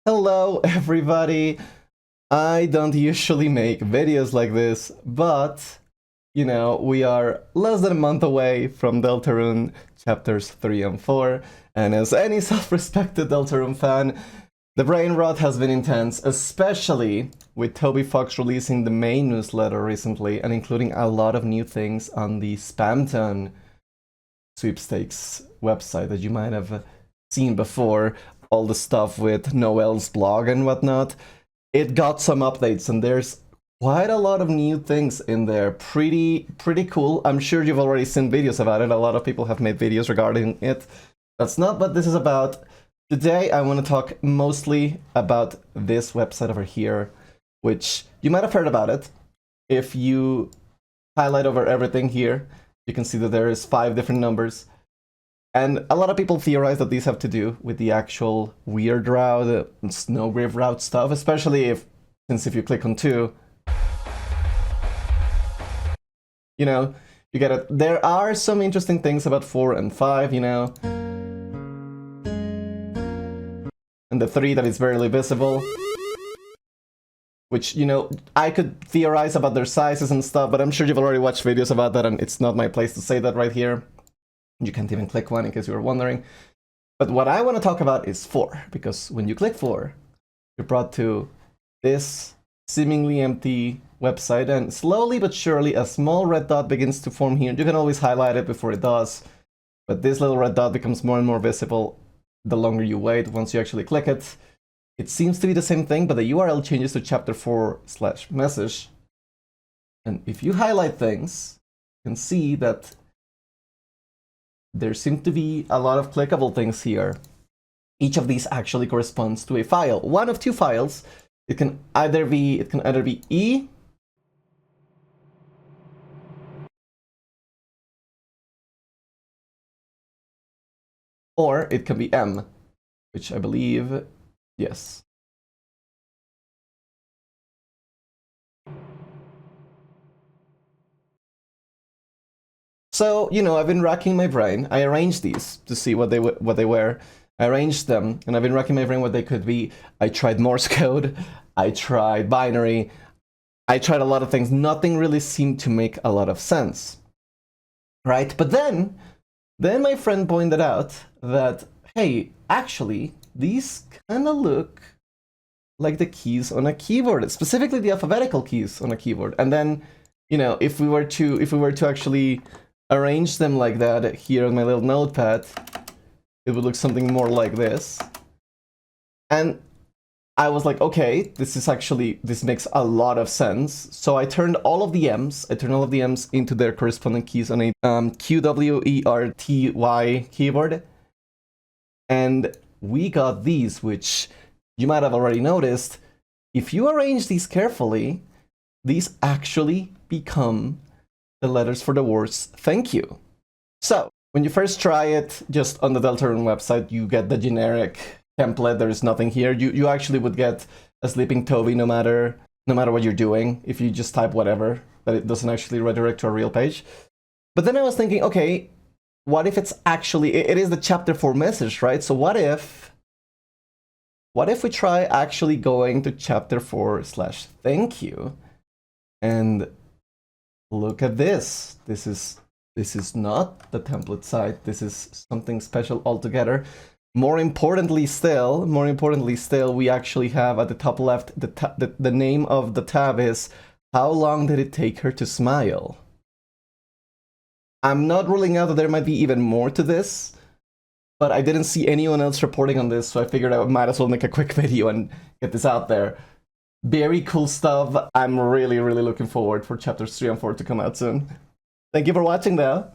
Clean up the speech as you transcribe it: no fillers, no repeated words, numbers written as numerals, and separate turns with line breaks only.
Hello everybody! I don't usually make videos like this, but, we are less than a month away from Deltarune chapters 3 and 4, and as any self-respected Deltarune fan, the brain rot has been intense, especially with Toby Fox releasing the main newsletter recently and including a lot of new things on the Spamton sweepstakes website that you might have seen before. All the stuff with Noel's blog and whatnot. It got some updates and there's quite a lot of new things in there. Pretty cool. I'm sure you've already seen videos about it. A lot of people have made videos regarding it. That's not what this is about. Today I want to talk mostly about this website over here, which you might have heard about it. If you highlight over everything here, you can see that there is 5 different numbers. And a lot of people theorize that these have to do with the actual weird route, snowgrave route stuff, especially since if you click on 2, you get it. There are some interesting things about 4 and 5, and the 3 that is barely visible, which, I could theorize about their sizes and stuff, but I'm sure you've already watched videos about that, and it's not my place to say that right here. You can't even click one in case you were wondering. But what I want to talk about is 4, because when you click 4, you're brought to this seemingly empty website, and slowly but surely a small red dot begins to form here. You can always highlight it before it does, but this little red dot becomes more and more visible the longer you wait. Once you actually click it, it seems to be the same thing, but the URL changes to chapter 4/message. And if you highlight things, you can see that there seem to be a lot of clickable things here. Each of these actually corresponds to a file. One of 2 files. It can either be E or it can be M, which I believe, yes. So, I've been racking my brain. I arranged these to see what they were. I arranged them, and I've been racking my brain what they could be. I tried Morse code. I tried binary. I tried a lot of things. Nothing really seemed to make a lot of sense, right? But then my friend pointed out that, hey, actually, these kind of look like the keys on a keyboard, specifically the alphabetical keys on a keyboard. And then, if we were to actually arrange them like that here on my little notepad, it would look something more like this. And I was like, okay, this makes a lot of sense. So I turned all of the M's into their corresponding keys on a QWERTY keyboard. And we got these, which you might have already noticed. If you arrange these carefully, these actually become the letters for the words thank you. So when you first try it, just on the Deltarune website, you get the generic template. There is nothing here. You actually would get a sleeping Toby no matter what you're doing, if you just type whatever, but it doesn't actually redirect to a real page. But then I was thinking, okay, what if it's actually, it is the chapter 4 message, right? So what if we try actually going to chapter 4/thank you? And look at this. This is not the template site. This is something special altogether. More importantly still, we actually have at the top left, the name of the tab is "How long did it take her to smile?" I'm not ruling out that there might be even more to this, but I didn't see anyone else reporting on this, so I figured I might as well make a quick video and get this out there. Very cool stuff. I'm really looking forward for chapters 3 and 4 to come out soon. Thank you for watching though.